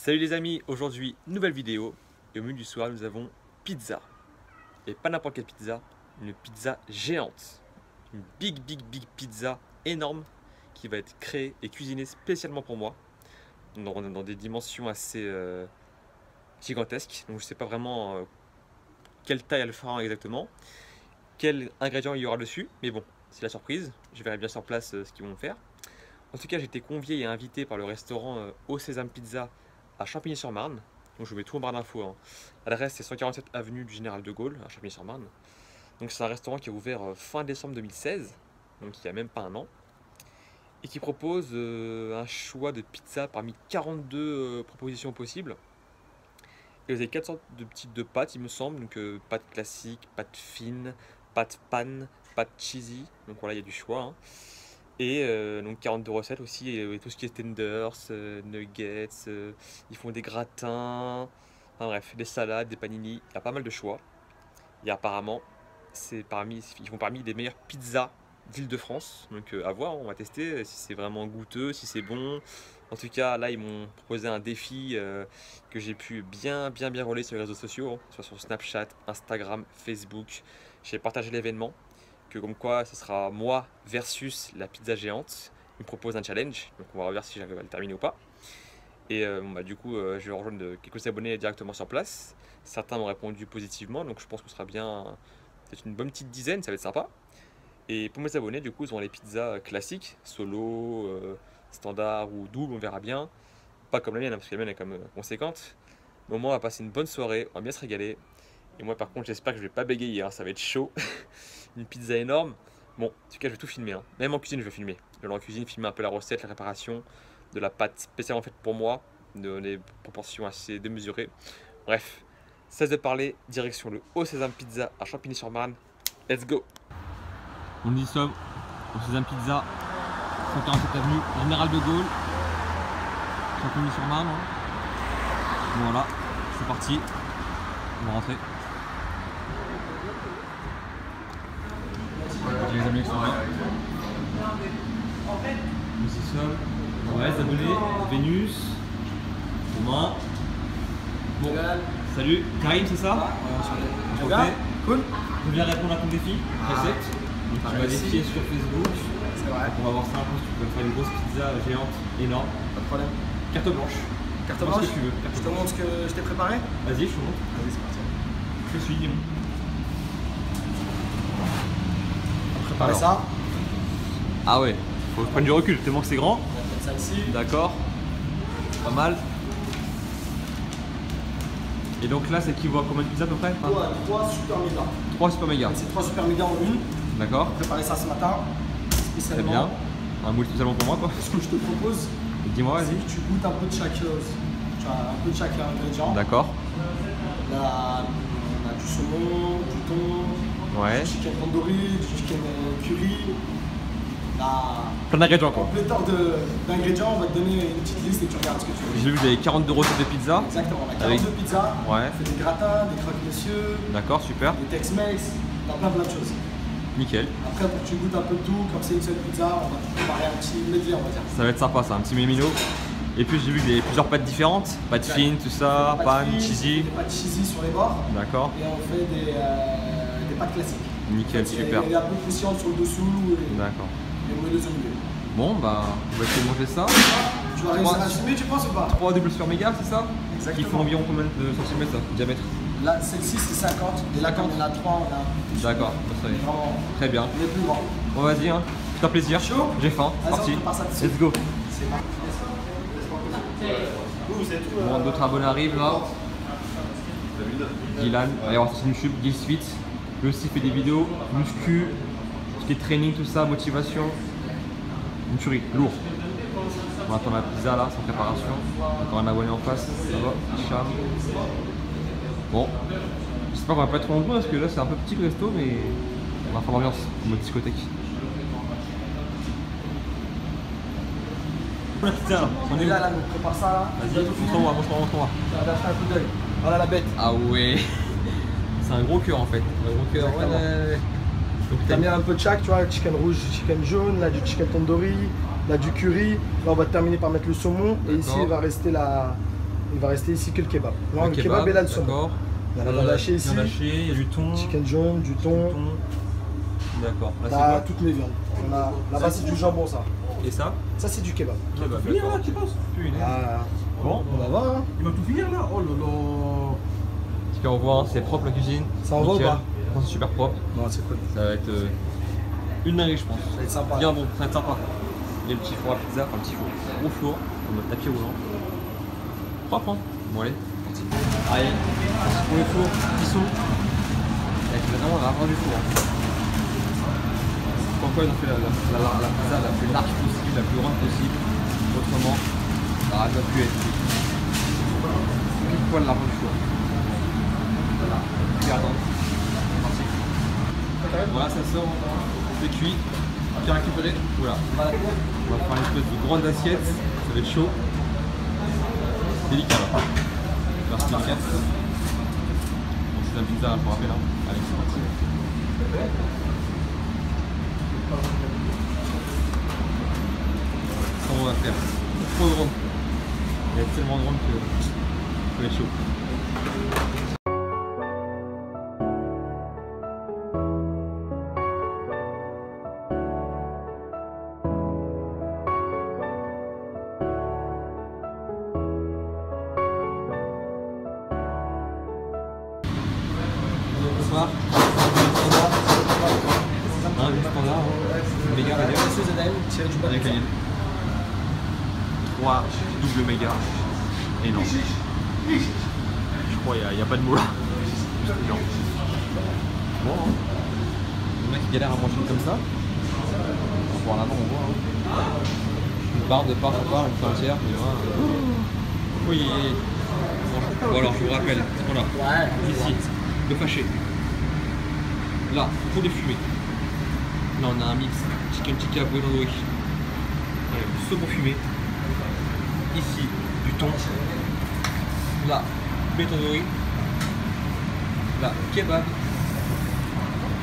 Salut les amis, aujourd'hui nouvelle vidéo et au menu du soir nous avons pizza. Et pas n'importe quelle pizza, une pizza géante. Une big pizza énorme qui va être créée et cuisinée spécialement pour moi. Dans des dimensions assez gigantesques. Donc je sais pas vraiment quelle taille elle fera exactement, quels ingrédients il y aura dessus. Mais bon, c'est la surprise, je verrai bien sur place ce qu'ils vont faire. En tout cas, j'ai été convié et invité par le restaurant Au Sésame Pizza à Champigny-sur-Marne. Donc je vous mets tout en barre d'infos. Hein. L'adresse c'est 147 avenue du Général de Gaulle à Champigny-sur-Marne. Donc c'est un restaurant qui a ouvert fin décembre 2016, donc il n'y a même pas un an, et qui propose un choix de pizza parmi 42 propositions possibles. Et vous avez 4 sortes de types de pâtes, il me semble. Donc pâte classique, pâte fine, pâte pan, pâte cheesy. Donc voilà, il y a du choix. Hein. Et donc 42 recettes aussi, et tout ce qui est tenders, nuggets, ils font des gratins, enfin bref, des salades, des panini, il y a pas mal de choix. Et apparemment, ils font parmi les meilleures pizzas d'Île-de-France, donc à voir, on va tester si c'est vraiment goûteux, si c'est bon. En tout cas, là, ils m'ont proposé un défi que j'ai pu bien relayer sur les réseaux sociaux, hein, soit sur Snapchat, Instagram, Facebook. J'ai partagé l'événement. Que comme quoi ce sera moi versus la pizza géante. Il me propose un challenge, donc on va voir si j'arrive à le terminer ou pas. Et du coup je vais rejoindre quelques abonnés directement sur place. Certains m'ont répondu positivement, donc je pense que ce sera bien peut-être une bonne petite dizaine, ça va être sympa. Et pour mes abonnés, du coup, ils auront les pizzas classiques, solo, standard ou double, on verra bien. Pas comme la mienne, hein, parce que la mienne est quand même conséquente. Mais au moins on va passer une bonne soirée, on va bien se régaler. Et moi par contre j'espère que je vais pas bégayer, hein, ça va être chaud. Une pizza énorme. Bon, en tout cas je vais tout filmer, hein. Même en cuisine je vais filmer. Je vais en cuisine filmer un peu la recette, la préparation de la pâte spécialement faite pour moi, de les proportions assez démesurées. Bref, cesse de parler, direction le Au Sésame Pizza à Champigny-sur-Marne. Let's go. On y sommes, au Sésame Pizza, 147 avenue Général de Gaulle, Champigny-sur-Marne. Voilà, c'est parti, on va rentrer. Les amis qui sont là. Nous y sommes. On reste abonnés. Vénus. Romain. Bon. Salut. Karim, c'est ça? Ouais, cool. Je viens répondre à ton défi. Recette. Donc tu vas défier sur Facebook. C'est vrai. On va voir ça un peu. Tu peux faire une grosse pizza géante, énorme. Pas de problème. Carte blanche. Carte blanche. Ce que tu veux. Je te montre ce que je t'ai préparé. Vas-y, je te montre. Vas-y, c'est parti. Je suis, dis-moi. Préparer ça. Ah ouais, faut prendre du recul, tellement que c'est grand. On va mettre ça ici. D'accord. Pas mal. Et donc là, c'est qui voit combien de pizzas à peu près? 3 super méga. 3 super méga. C'est 3 super méga en une. D'accord. Préparer ça ce matin. Très bien. Un moule spécialement pour moi, quoi. Ce que je te propose, Dis-moi, c'est vas-y. que tu goûtes un peu de chaque chose. Tu as un peu de chaque ingrédient. D'accord. Là, on a du saumon, du thon, Ouais. du chicken tandoori, du chicken curry. Là, Plein d'ingrédients, quoi. en pléthore d'ingrédients, on va te donner une petite liste et tu regardes ce que tu veux. J'ai vu que j'avais 42 recettes de pizza. Exactement, on a 42 Avec- pizzas. Ouais. On fait des gratins, des croque-monsieur, D'accord, super. des Tex-Mex, on a plein de choses. Nickel. Après, pour que tu goûtes un peu de tout, comme c'est une seule pizza, on va te préparer un petit medley, on va dire. Ça va être sympa, ça, un petit mémino. Et puis j'ai vu qu'il y avait plusieurs pâtes différentes. Pâtes fines, tout ça, pan, Pâtes frites, cheesy. des pâtes cheesy sur les bords. D'accord. Et on fait des pâtes classiques. Nickel, super. Il y a un peu croustillante sur le dessous et D'accord. moelleuse au milieu. Bon, bah, on va essayer de manger ça. Tu vas réussir à filmer, tu penses ou pas? 3 doubles super méga, c'est ça? Exactement. Qui font environ combien de centimètres, ça, de diamètre? Là, celle-ci c'est 50. Et là, quand on a 3, on a un peu plus. D'accord, ça y est. Vraiment, Très bien. on est plus grand. Bon, vas-y, hein. C'est un plaisir. Chaud? J'ai faim. Vas-y, Parti. on prépare ça tout de suite. Let's go. C'est parti. Vous êtes où Bon, d'autres abonnés arrivent là. Dylan, allez voir sur YouTube, Gil Sweet. Lui aussi fait des vidéos, muscu, tout ce qui est training, tout ça, motivation. Une tuerie, lourd. On attend la pizza là, sans préparation. Encore un abonné en face, ça va, Hicham. Bon, j'espère qu'on va pas être trop nombreux parce que là c'est un peu petit le resto, mais on va faire l'ambiance en mode discothèque. La pizza là, On est là, on prépare ça là. Vas-y, montre-moi, montre-moi. On va faire un coup d'œil. Voilà la bête. Ah ouais. C'est un gros cœur en fait. Un gros cœur. Exactement. Ouais. Donc T'as mis un peu de chaque, tu vois, le chicken rouge, du chicken jaune, là du chicken tandoori, là du curry. Là on va terminer par mettre le saumon et ici D'accord. il va rester il va rester ici que le kebab. Non, Le kebab et là le saumon. d'accord. Il y a la viande hachée ici, Viande hachée, il y a du thon. chicken jaune, du thon. D'accord. Là, c'est Là, quoi toutes mes viandes. Là-bas, c'est du jambon, ça. Et ça Ça, c'est du kebab. Kebab, Finir d'accord. là, tu penses? Ah, Bon, on va voir. Hein. Il va tout finir là? Oh là là. ce qu'on voit, c'est propre la cuisine. Ça en va ou Nickel. pas? Bon, c'est super propre. Non, c'est cool. Ça va être une dinguerie, je pense. Ça va être sympa. Bien bon, ça va être sympa. Il y a le petit four à pizza, enfin le petit four au four, en mode tapis roulant. Propre, hein. Bon, allez, c'est parti. Allez, pour les fours qui sont. Avec vraiment la ravin du four. Hein. Pourquoi ils ont fait la pizza la plus large possible, la plus grande possible. Autrement, ça aurait pas pu être pile poil la ravin du four. Voilà, regardons. C'est parti. Voilà, ça sort, c'est cuit. Bien récupéré. Voilà. On va faire une espèce de grande assiette. Ça va être chaud. Délicat là. Merci délicat. Bon, c'est un pizza, je vous rappelle. Hein. Allez, c'est parti. Ça on va faire. Trop grande. Elle est tellement grande que ça va être chaud. Bonsoir. Un standard. Méga radio. Avec la ligne. 3 double méga. Énorme. Je crois qu'il n'y a pas de mots là. Juste énorme. Bon, hein. Le mec qui galère à manger comme ça. On va voir l'avant, on voit. Hein. Une barre de part à part, une fois entière. Oui. Bon alors je vous rappelle, voilà, ici, le fâché. Là, pour les fumées. Là on a un mix chicken tikka bouillon tandoori. Du saumon fumé. Ici, du thon. Là, bouillon tandoori. Là, kebab.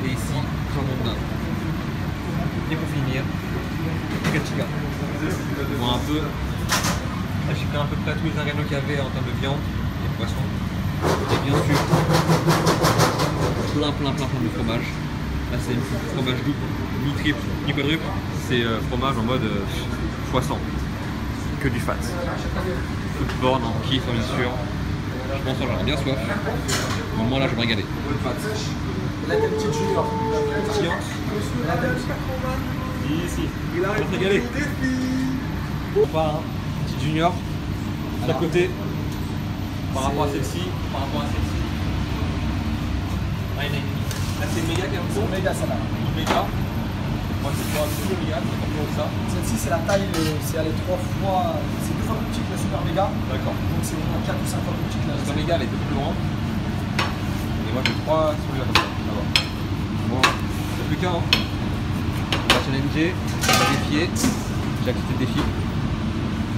Et ici, jambon de dinde. Et pour finir, chicken tikka. Bon, un peu. Là, j'ai pris à peu près tous les ingrédients qu'il y avait en termes de viande et de poisson. Et bien sûr, plein de fromage. Là, c'est une fromage double, ni triple, ni quadruple. C'est fromage en mode x100. Que du fat. Toute borne, en kiff, bien sûr. Je pense que j'aurais bien soif. Au moment là, je vais me régaler. Là, t'as une petite junior. Science. Ici. Il a régalé. Pas hein. Petite junior. À côté. Par rapport à celle-ci. Là, c'est méga quand même. C'est méga, ça là. Méga. Moi, c'est pas double méga, c'est pas plus que ça. Celle-ci, c'est la taille, c'est aller 3 fois. C'est 2 fois plus petit que la super méga. D'accord. Donc, c'est au moins 4 ou 5 fois plus petit que la La méga, elle est beaucoup plus grande. Et moi, j'ai 3 celui-là comme ça. Là-bas. Bon, c'est plus qu'un. Hein. On va challenger, on va défier. J'ai accepté le défi.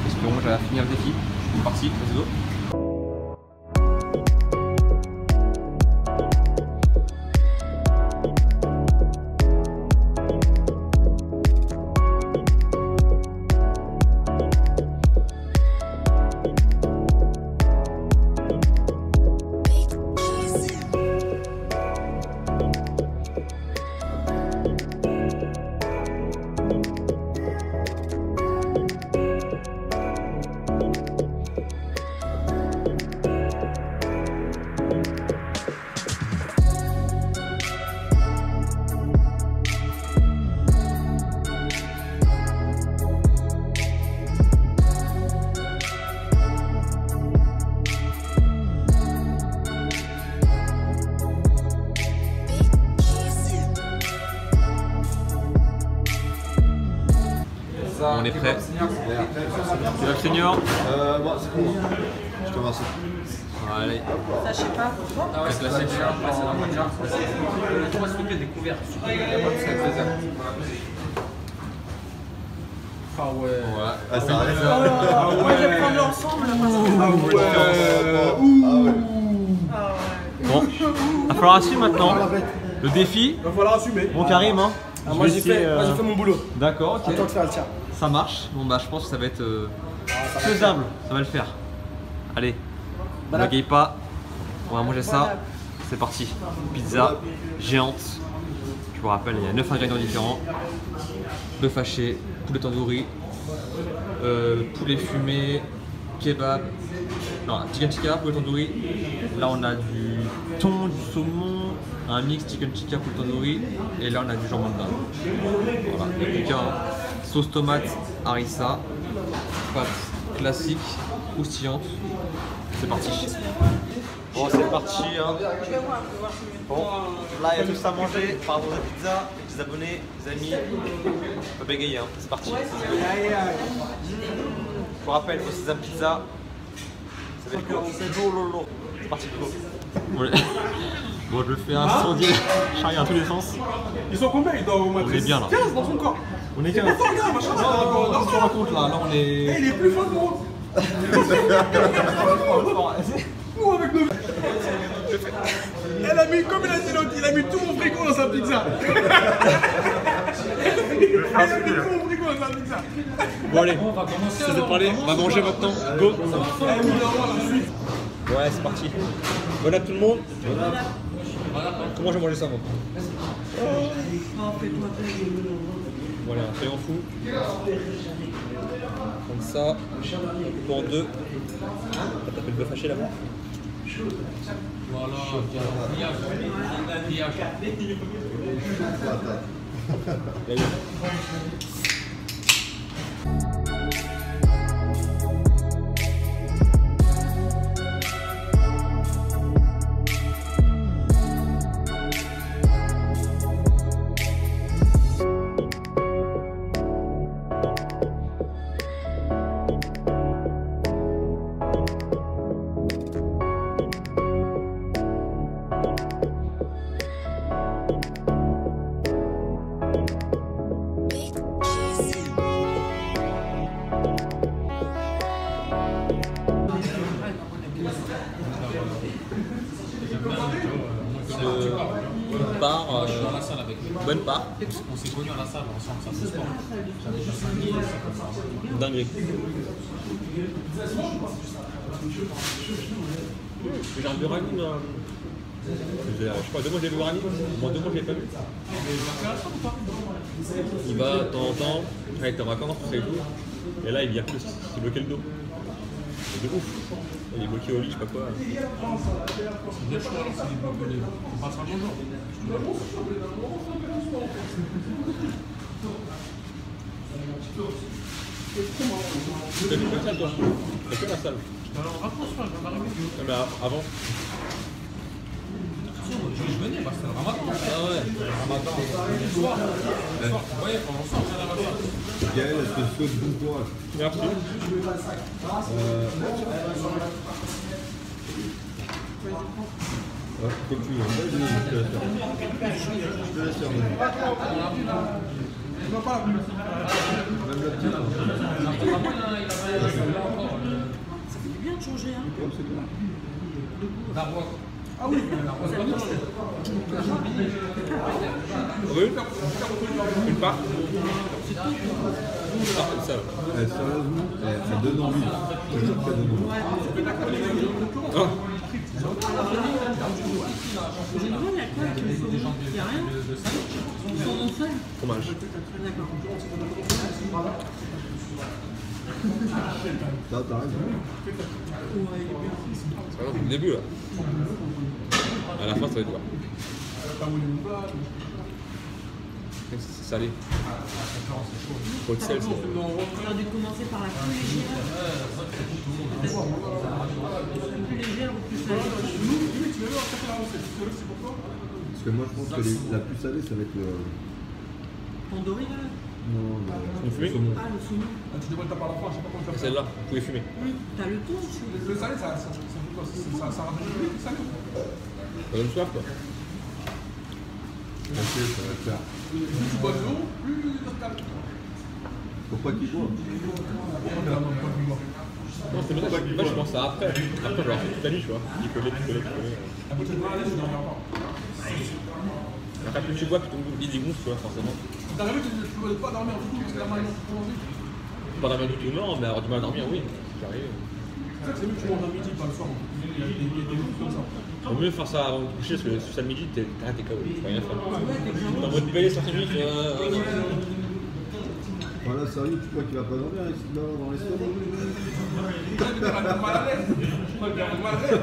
Espérons que j'allais finir le défi. C'est parti, let's go. On est prêt. Kebab senior. Bon, c'est pour moi. Je te remercie. Allez. Ça, je sais pas. Ah ouais, c'est la senior. Ah ouais. Ah, ça arrive. Moi, je vais prendre l'ensemble. Bon, il va falloir assumer maintenant. Le défi. Il va falloir assumer. Bon, Karim, hein. Ah, moi, j'ai fait mon boulot. D'accord, À ok. toi de faire le tien. Ça marche. Bon, bah, je pense que ça va être faisable. Ça va le faire. Allez, ne Voilà. bagaye pas. On va manger ça. C'est parti. Pizza géante. Je vous rappelle, il y a 9 ingrédients différents. Bœuf haché, poulet tandoori, poulet fumé, kebab, non, chicken tikka, poulet tandoori. Là on a du thon, du saumon, un mix chicken tikka, poulet tandoori. Et là on a du jambon de dinde. Voilà, il n'y a plus qu'un. Sauce tomate, harissa, pâte classique, croustillante. C'est parti. Bon, c'est parti. Hein. Bon, là il y a tout ça à manger par rapport à la pizza. Les abonnés, les amis, on peut bégayer. Hein. C'est parti. Je vous rappelle, au Sésame Pizza, ça va être court. C'est parti, Flo. Bon, je fais un sondier charrière à tous les sens. Ils sont combien? Ils doivent au moins On est bien là. 15 dans son corps. On est 15. Attends, regarde, machin, Non, on se rend compte là. Là, on est. il est plus fort que moi. Nous avec nos. Elle a mis, comme il a dit l'autre, il a mis tout mon frigo dans sa pizza. Il a mis tout mon frigo dans sa pizza. Bon, allez, c'est de parler. On va manger maintenant. Go. Ouais, c'est parti. Bon app tout le monde. Comment je vais manger ça moi? Voilà, un crayon fou. Comme ça. Pour deux. T'as fait le bœuf haché là-bas? Une part, bonne part. On s'est connus à la salle ensemble, ça se sport. J'avais déjà 5 000, c'est comme ça. Dinguerie. J'ai un Burani, je crois 2 mois j'ai vu Burani, au moins 2 mois je l'ai pas vu. Il va de temps en temps, il était en vacances, tout ça et tout. Et là il vient plus, il bloquait le dos. C'est de ouf. Il est bloqué au lit, je sais pas quoi. C'est bien chaud alors, c'est bloqué. On passera bonjour. T'as vu la salle toi? T'as fait la salle? Alors, rapproche-toi, je viens d'arriver. Non mais avant. Je venais, bah, c'était le ramadan. Ah ouais. Ramadan. Le soir, vous voyez, quand on sort, on vient à la salle. Gaël, est-ce que je souhaite bon courage? Merci. Comme tu veux. Je te laisse faire. Je te laisse faire. Même la petite. Ça fait du bien de changer, hein. Comme c'est bien. Ah oui, Rue. Une part. Ah, ça. Sérieusement, ça donne envie. Je te jure que ça donne envie. Ah. J'ai besoin de la quoi avec le saumon? Il n'y a rien? Ils sont en seul? Fromage. D'accord. Ça, t'as raison. Ouais, il est bien. C'est le début là. À la fin ça va être quoi? C'est salé. Trop de sel, c'est. On aurait dû commencer par la plus légère. La plus légère ou plus salée? Parce que moi, je pense que la plus salée, ça va être le. Tandoori là? Non, Une fumée? Ah, le saumon. tu dévoiles ta part la fin, je sais pas comment tu as fait. Celle-là, vous pouvez fumer. T'as le thon aussi. Le salé, ça rajoute du goût, salé. Ça donne soif quoi. Ok, ça va le faire. Plus tu bois de l'eau, plus ça se calme. Faut pas qu'il boit. Non, c'est bien. Moi je pense à après. Après, je vais avoir toute la nuit, tu vois. Picoler. La bouteille de malaise, je n'en reviens pas. Après, plus tu bois, plus ton lit dégonfle, tu vois, forcément. T'es arrivé, tu ne peux pas dormir du tout parce que la main est trop envie. Pas dormir du tout, non, mais avoir du mal à dormir, oui. J'arrive. c'est mieux que tu manges à midi, pas le soir. Il y a des jours comme ça. Vaut mieux faire ça avant de coucher parce que si ça le midi, t'arrêtes tes KO, tu peux rien faire. T'es en mode belé sur tes nuits, tu fais. Voilà, sérieux, tu crois qu'il va pas dormir ici dans l'estomac? Il a mal à l'aise. Je crois qu'il a mal à l'aise.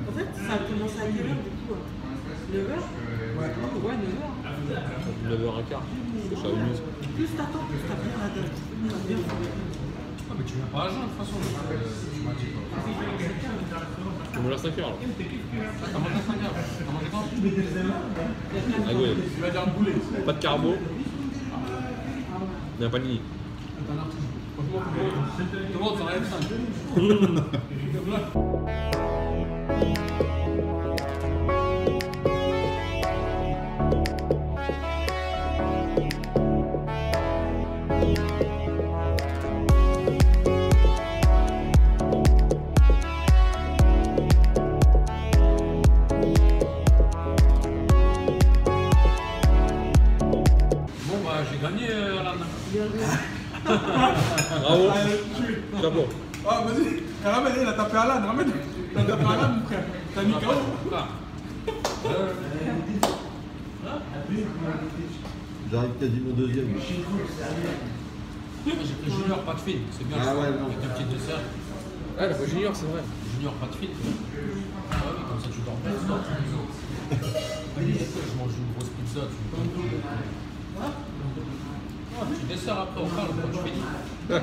En fait, ça a commencé à quelle heure du coup 9h? Ouais, 9h. 9h15. Ça va mieux. Plus t'attends, plus t'as bien la date. Ah, mais tu viens pas à jeun de toute façon. Tu m'as dit quoi. Tu me laisses 5h là. T'as mangé à 5h. T'as mangé quand? Ah ouais. Tu vas dire bouler. Pas de carbo. Il n'y a pas de nid. T'es un artiste. Franchement, tout le monde s'en rêve 5. Bon, bah, j'ai gagné, Alan. Bravo. Chapeau. Ah, vas-y. Ramène, il a tapé Alan. Ramène. Il a tapé Alan, mon frère. T'as mis KO. J'arrive quasiment deuxième. J'ai pris junior, pas de fil. C'est bien. Ah ouais, non. Avec un petit dessert. Ah, la fois junior, c'est vrai. Junior, pas de fil. Ah oui, comme ça tu dors pas, tu dors. Je mange une grosse pizza, tu ah, tu desserres après au calme quand tu finis. Il y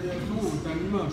a tout, t'es un humain.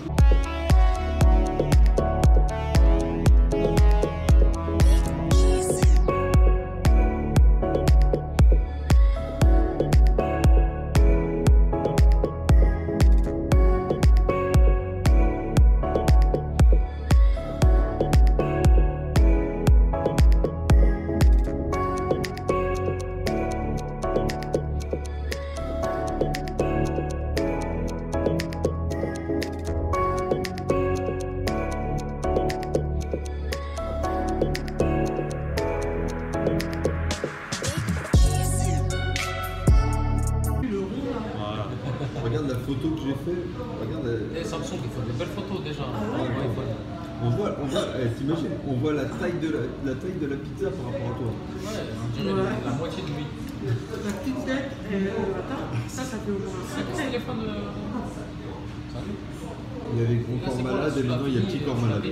Regarde la photo que j'ai fait. Regarde. Et Samsung, il faut des belles photos déjà. On voit, t'imagines, on voit la taille de la pizza par rapport à toi. Ouais, on dirait la moitié de lui. La petite tête, attends, ça fait au moins C'est le téléphone de. Salut. Il y avait gros corps malade et maintenant il y a petit corps malade.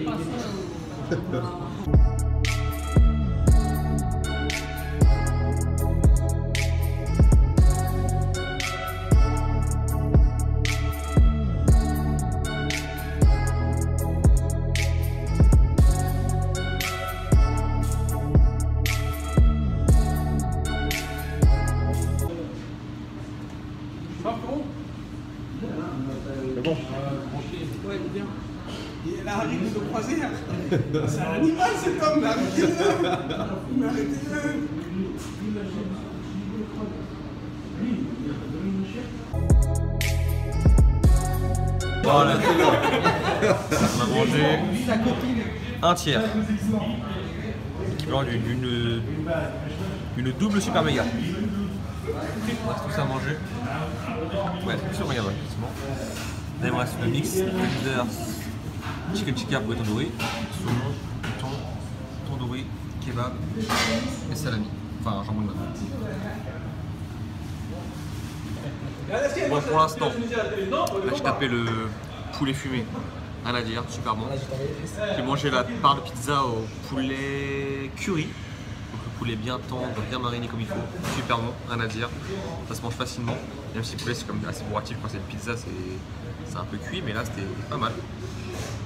Ça va, frérot? C'est bon. Ouais, il est bien. Il a arrêté de croiser. C'est un animal cet homme, mais arrêtez-le. Mais arrêtez-le. Voilà. On a mangé un tiers. Équivalent d'une double super méga. On reste tout ça à manger. Ouais, sur rien, effectivement. Là, il me reste le mix tenders, chicken tikka pour les tandoori, saumon, thon, tandoori, kebab et salami. Enfin, jambon de bœuf. Bon, pour l'instant, là, j'ai tapé le poulet fumé. Rien à dire, super bon. J'ai mangé la part de pizza au poulet curry. Donc le poulet bien tendre, bien mariné comme il faut. Super bon, rien à dire. Ça se mange facilement. Même si le poulet c'est comme assez bourratif quand c'est une pizza, c'est un peu cuit, mais là c'était pas mal.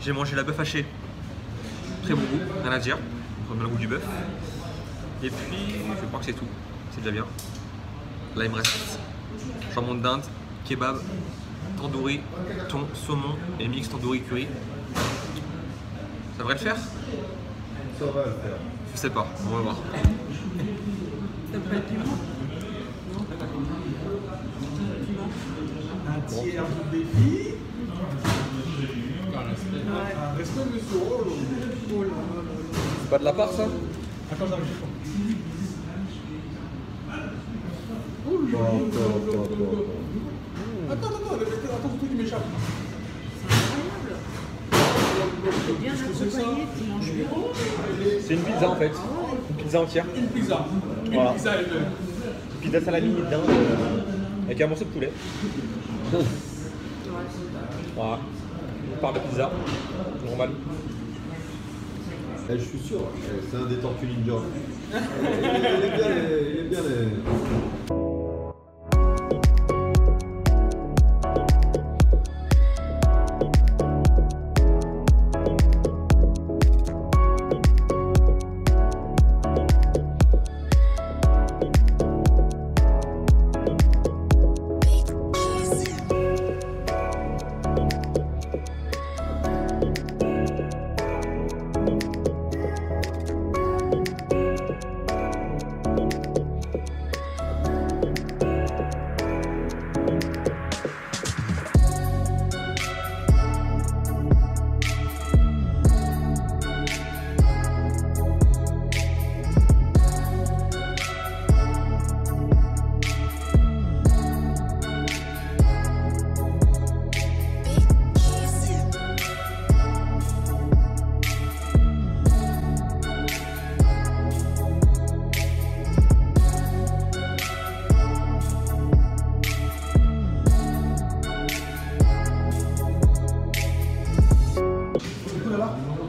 J'ai mangé la bœuf hachée. Très bon goût, rien à dire. On prend le goût du bœuf. Et puis, je crois que c'est tout. C'est déjà bien. Là il me reste jambon de dinde, kebab, tandoori, thon, saumon et mix tandoori curry. Ça devrait le faire? Ça va le faire. Je sais pas, on va voir. T'aimes pas le piment? Non? Un tiers du défi. Respect, monsieur. Oh là là. C'est pas de la part ça? Attends, j'arrive. Attends, le truc qui m'échappe. C'est bien accompagné, tu manges bien. C'est une pizza en fait. Une pizza entière. Une pizza. Voilà. Une pizza avec le... Pizza salami et dinde avec un morceau de poulet. Voilà. Une part de pizza. Normal. Je suis sûr, c'est un des Tortues Ninja. Il est bien les...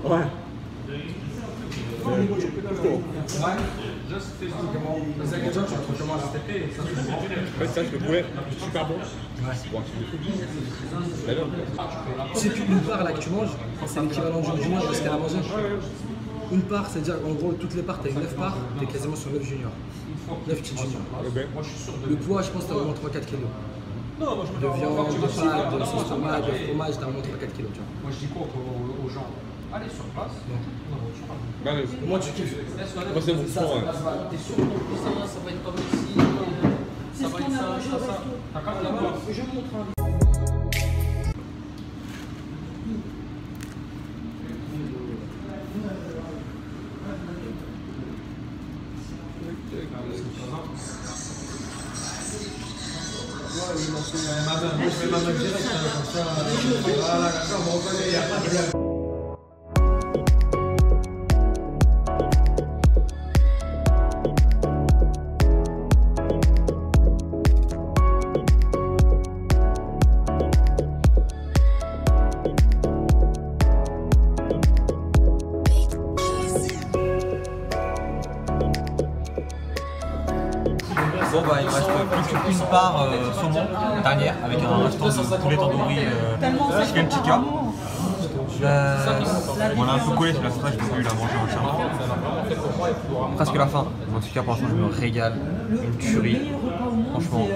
Ouais. Juste les ingrédients, tu recommences cet été et ça se fait. Ouais, ça, le poulet, super bon. C'est qu'une part là que tu manges, c'est l'équivalent du junior jusqu'à la manger. Une part, c'est-à-dire en gros, toutes les parts, t'as 9 parts, t'es quasiment sur 9 juniors. 9 petites juniors. Le poids, je pense que t'as au moins 3-4 kilos. Non, moi je De viande, de pâtes, de sauce tomate, de fromage, t'as au moins 3-4 kilos, tu vois. Moi je dis quoi aux gens? Allez sur place. Bah, Moi, tu kiffes. moi, c'est mon sang. T'es sûr que ton cuisson, ça va être comme ici, C'est ça ce va qu'on être a ça, mangé ça, au ça. resto. T'as qu'à le voir. Je montre un. Je mets ma main direct, comme ça. Voilà, comme ça, on reconnaît, il n'y a pas de problème. Bon bah il me reste plus qu'une part saumon, dernière, avec un restant de poulet tandoori chicken tikka. On a un peu collé sur la fraîche, je peux plus la manger entièrement. Presque la fin. En tout cas pour l'instant je me régale. Une tuerie. Franchement.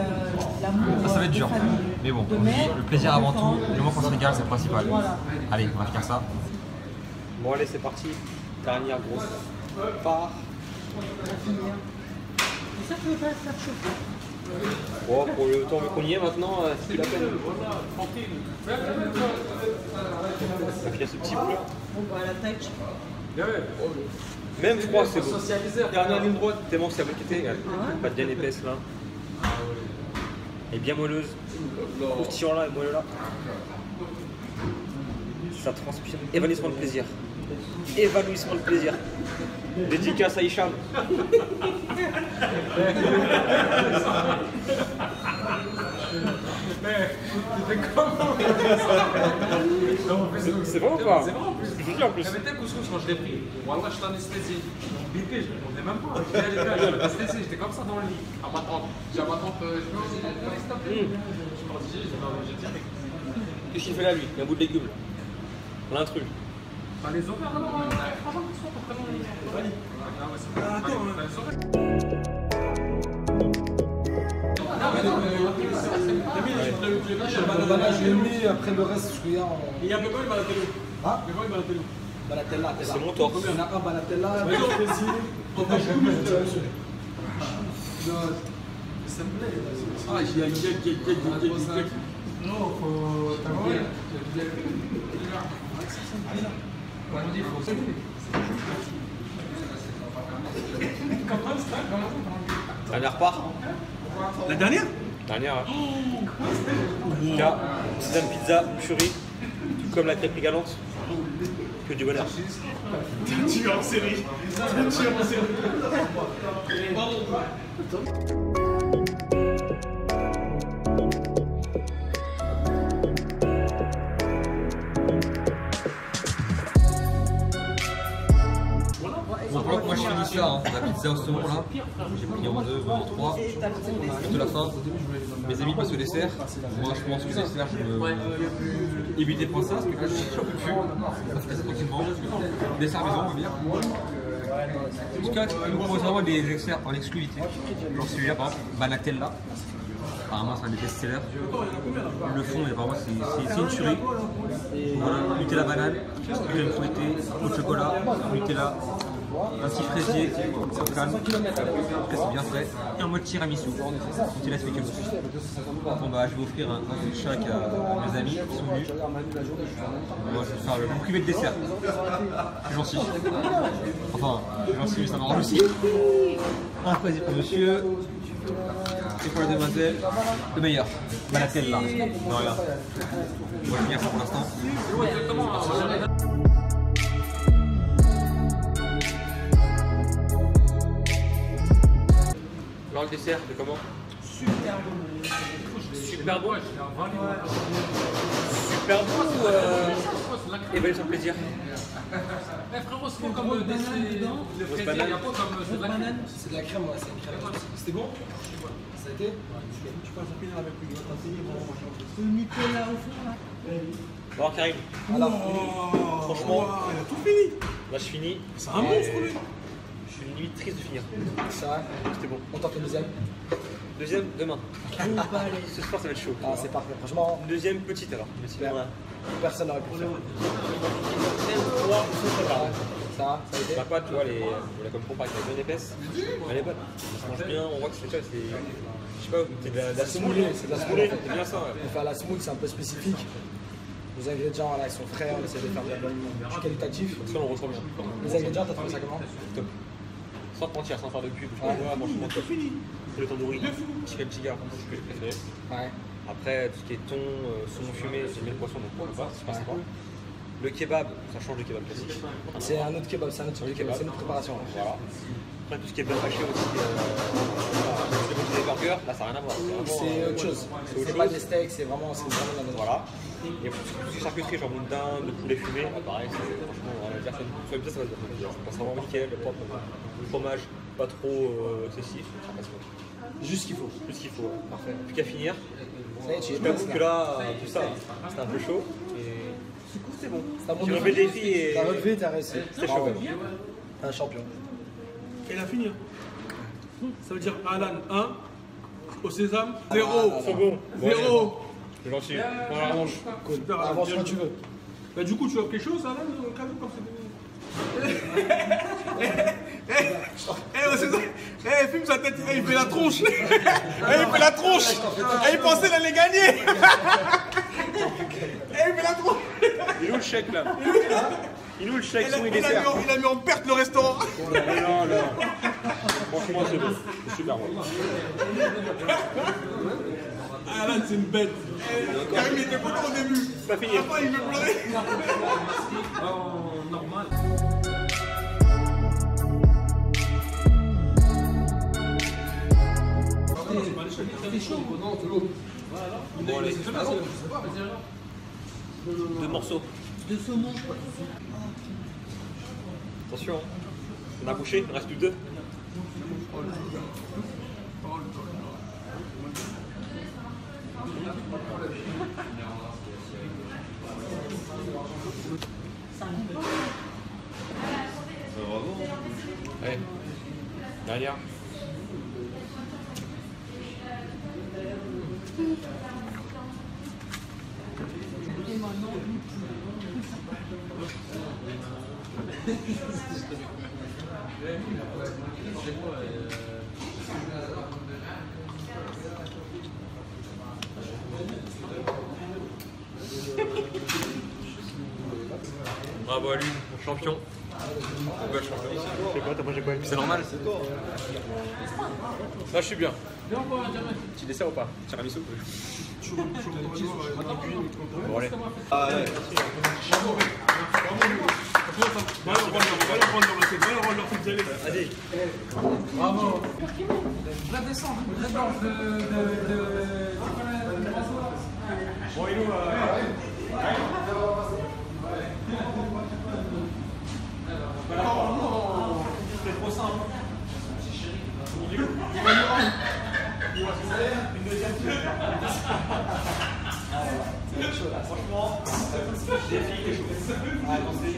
Ça va être dur. Mais bon, on dit le plaisir avant tout, le moment qu'on se régale c'est le principal. Allez, on va finir ça. Bon allez, c'est parti. Dernière grosse part. Ça, tu veux pas le faire chauffer. Bon, pour le temps qu'on y est maintenant, c'est plus la peine. Ça fait ce petit bout là. Bon, bah, la taille, je sais pas. Même je crois c'est bon. Dernière ligne droite, tellement c'est abloqué. Pas de bien épaisse là. Elle est bien moelleuse. Croustillant là et moelleux là. Ça transpire. Évanouissement de plaisir. Évanouissement de plaisir. Dédicace à Hicham. C'est vrai ou pas? C'est vrai en plus. Je dis en plus. J'avais tel couscous quand je l'ai pris. Wallah, je t'anesthésie. Bipé, je ne répondais même pas. Je disais, les gars, je l'anesthésie. J'étais comme ça dans le lit. À ma tante. J'ai à ma tante, je me dis, s'il te plaît. Je m'en dis, j'ai dit, Qu'est-ce qu'il fait là lui? Il y a un bout de légumes. L'intrus. bah, les horaires, alors, franchement, qu'ils soient pour prénom. Ah ouais, c'est bon. Attends, Bah, les horaires. Le banane, je l'ai mis après le reste, je regarde. Il y a Bébé, il va la télé. Ah, Bébé, il va la télé. Banatella, C'est mon torse. Il y en a un Banatella, Ah, il y a Non, faut. T'as vu? Dernière part. La dernière? Dernière, hein. En tout cas, sésame pizza, purée, tout comme la crêpe galante. Que du bonheur. Tu es en série. Tu es en série. Bon, voilà, moi je finis ça, hein. La pizza au saumon là, j'ai pris en 2, en 3, de la fin. Mes amis passent au dessert, moi je pense que le dessert je vais éviter pour ça, parce que là je peux plus, ça se passe tranquillement. Dessert maison on va dire. En tout cas, ils nous proposent vraiment des desserts en exclusivité, genre celui-là par exemple, Banatella. Apparemment c'est un des best-sellers. Le fond, apparemment c'est une tuerie. Voilà, Nutella banane, crème fouettée, eau de chocolat, Nutella, un petit fraisier, ça calme. Après c'est bien frais. Et en mode tiramisu. Nutella c'est quelque chose. Bon bah je vais offrir un chac à mes amis qui sont venus. Moi je vais faire le privé de dessert. C'est gentil. Enfin, c'est gentil mais ça m'arrange aussi. Un fraisier pour monsieur. Et pour la demoiselle, le meilleur, Banatella. Non, rien. On va finir ça pour l'instant. Alors le dessert, c'est comment? Super bon. Super bon. Super bon ou évaluer son plaisir? Eh frérot, c'est pas comme des fraisiers, il n'y a pas comme c'est de la banane. C'est de la crème, ouais, c'est une crème. C'était bon? Ça a été? Tu passes à finir avec lui. Le Nicolas au fond là. Bon Karim, franchement, il a tout fini. là je finis. C'est un monstre lui. Je suis limite triste de finir. Ça va? C'était bon. On tente le deuxième? Deuxième, demain. Ce soir ça va être chaud. Ah, c'est parfait. Franchement, Deuxième, petite alors. Mais sinon, super. Personne n'aurait pu le faire. Ça va? Ça a été? la pâte, tu vois, la comme pour pas qu'elle est bien épaisse. Elle est bonne. Ça se mange bien, on voit que c'est je sais pas, c'est de la semoule. C'est de la semoule. C'est bien ça, ouais. On fait à la semoule, c'est un peu spécifique. Les ingrédients, là, ils sont frais, on essaie de faire du qualitatif. Ça, on ressent bien. Les ingrédients, t'as trouvé ça comment? Top. Sans te mentir, sans faire de pub. Je vois, franchement, top. C'est le tandoori. Chicken chigar, c'est ce que j'ai préféré. Ouais. Après, tout ce qui est thon, saumon fumé, j'aime bien le poisson, donc pourquoi pas, c'est pas sympa. Le kebab, ça change du kebab classique. C'est un autre kebab, c'est un autre type de kebab, c'est une autre préparation. Voilà. Après, tout ce qui est bien haché aussi, des burgers, là, ça n'a rien à voir. C'est autre chose. C'est pas des steaks, c'est vraiment la même. Voilà. Et pour tout ce qui est charcuterie, genre une dinde, le poulet fumé, là, pareil, franchement, on va dire, ça va bien, ça passe vraiment nickel, propre. Le fromage, pas trop excessif, ça passe bien. Juste ce qu'il faut. Plus qu'il faut, ouais. Parfait. Plus qu'à finir. Ça y est, tu es J'avoue que là, tout ça, c'était un peu chaud. Et du coup, c'est bon. J'ai relevé le défi et. T'as relevé, t'as réussi. C'était chaud. T'es un champion. Il a fini. Ça veut dire Alan 1, au sésame 0. C'est bon. 0. C'est gentil. On la revanche. Cool. Super, Avance bien quand tu veux. Bah, du coup, tu as quelque chose, Alan, dans le cadeau comme c'est filme sa tête, il fait la tronche. Il fait la tronche. Il pensait qu'il allait gagner. Il fait la tronche. Il est où le chèque là? Il est où le chèque? Il a mis en perte le restaurant. Non, non. Franchement, c'est bon. C'est super bon. Alan, c'est une bête. Karim, il était content au début. C'est pas fini. Après, il veut pleurer. Normal. T'es chaud? Non, de l'eau. Bon, allez. Deux morceaux. De saumon. Attention, on a bouché, il ne reste plus que deux. Allez, dernière. Bravo à lui, mon champion. Pourquoi champion? Je sais pas, t'as mangé quoi? C'est normal. Là, je suis bien. Petit dessert ou pas? Tiramisu? Bon, allez. Vas-y. Bravo. La descente, la danse de Bon, il nous. C'est trop simple. Une deuxième franchement, défi quelque chose. Avancez.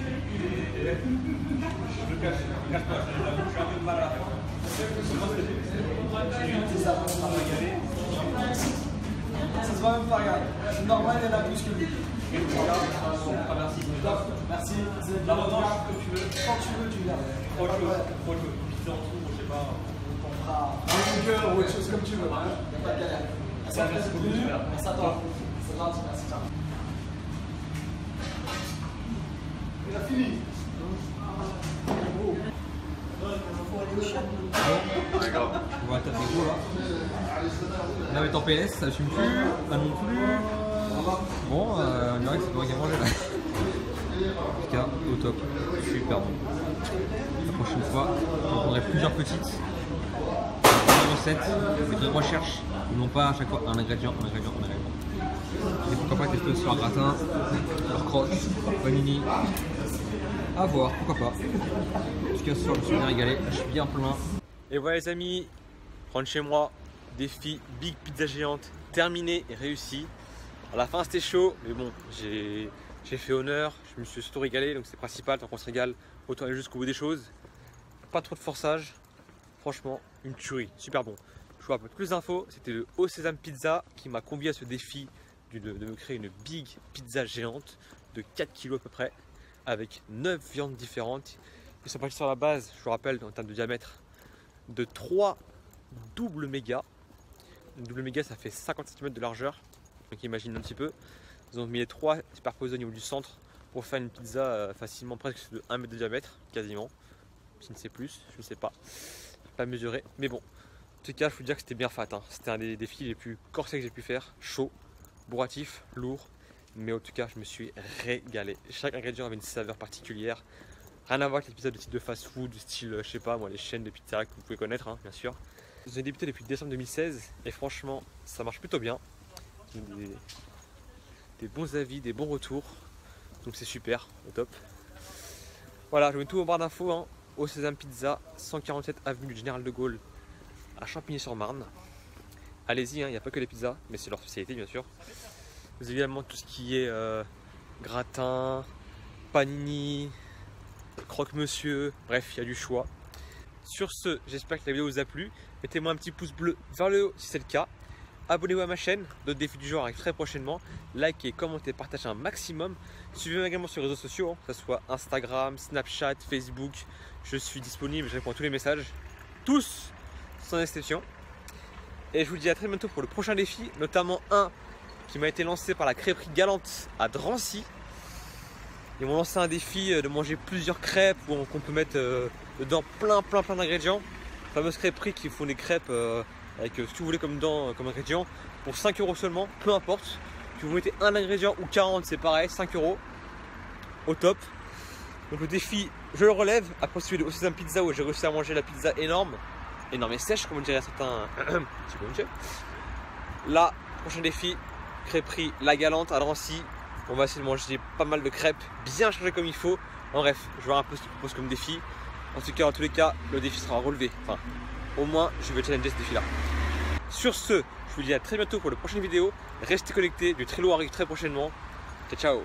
Je cache pas, je suis un peu de mal à la fin. Ça se voit même pas, regarde. Normal, elle a plus que lui. Merci. La revanche, comme tu veux. Quand tu veux, tu viens. Trop chaud. Pizza en dessous, je sais pas. On fera un burger ou autre chose comme tu veux. Il n'y a pas de galère. Merci à toi. Merci à toi. C'est gentil, merci. Il a fini. On va taper gros là. Là, on est en PLS, ça assume plus, pas non plus. Bon, on dirait que c'est toi qui a mangé là. En tout cas, au top, super bon. La prochaine fois, j'en prendrai plusieurs petites. Une recette, faites une recherche, non pas à chaque fois un ingrédient. Et pourquoi pas tester aussi leur gratin, leur croque, leur panini. À voir, pourquoi pas. En tout cas, ce soir, je me suis bien régalé, je suis bien plein. Et voilà les amis, rentre chez moi, défi Big Pizza Géante terminé et réussi. À la fin c'était chaud, mais bon, j'ai fait honneur, je me suis surtout régalé, donc c'est principal, tant qu'on se régale, autant aller jusqu'au bout des choses. Pas trop de forçage, franchement, une tuerie, super bon. Je vois un peu plus d'infos, c'était le Haut Sésame Pizza qui m'a convié à ce défi de me créer une Big Pizza Géante de 4 kg à peu près, avec 9 viandes différentes. Ils sont partis sur la base, je vous rappelle, en termes de diamètre, de 3 doubles méga. Une double méga, ça fait 50 cm de largeur, donc imagine un petit peu. Ils ont mis les 3 superposés au niveau du centre pour faire une pizza facilement presque de 1 mètre de diamètre, quasiment. Si je ne sais plus, je ne sais pas, pas mesuré, mais bon. En tout cas, je peux dire que c'était bien fat, hein. C'était un des défis les plus corsés que j'ai pu faire, chaud, bourratif, lourd, mais en tout cas, je me suis régalé. Chaque ingrédient avait une saveur particulière. Rien à voir avec les pizzas de type de fast-food, style, je sais pas moi, les chaînes de pizza que vous pouvez connaître, hein, bien sûr. J'ai débuté depuis décembre 2016 et franchement, ça marche plutôt bien. Des bons avis, des bons retours, donc c'est super, au top. Voilà, je mets tout en barre d'infos, hein. Haut Sésame Pizza, 147 avenue du Général de Gaulle, à Champigny-sur-Marne. Allez-y, il n'y a pas que les pizzas, mais c'est leur spécialité bien sûr. Vous avez évidemment tout ce qui est gratin, panini, croque-monsieur, bref, il y a du choix. Sur ce, j'espère que la vidéo vous a plu. Mettez-moi un petit pouce bleu vers le haut si c'est le cas. Abonnez-vous à ma chaîne, d'autres défis du genre arrivent très prochainement. Likez, commentez, partagez un maximum. Suivez-moi également sur les réseaux sociaux, hein, que ce soit Instagram, Snapchat, Facebook. Je suis disponible, je réponds à tous les messages. Tous, sans exception. Et je vous dis à très bientôt pour le prochain défi, notamment un qui m'a été lancé par la crêperie Galante à Drancy. Ils m'ont lancé un défi de manger plusieurs crêpes où on peut mettre dedans plein d'ingrédients. Fameuse crêperie qui font des crêpes avec ce que vous voulez comme ingrédient pour 5 € seulement, peu importe. Si vous mettez un ingrédient ou 40, c'est pareil, 5 € au top. Donc le défi, je le relève. Après celui de Haut Sésame Pizza où j'ai réussi à manger la pizza énorme et sèche, comme on dirait certains. Là, prochain défi, crêperie La Galante à Drancy. On va essayer de manger pas mal de crêpes, bien chargées comme il faut. En bref, je vais voir un peu ce qu'il propose comme défi. En tout cas, dans tous les cas, le défi sera relevé. Enfin, au moins, je vais challenger ce défi-là. Sur ce, je vous dis à très bientôt pour la prochaine vidéo. Restez connectés, du très lourd arrive très prochainement. Ciao, ciao.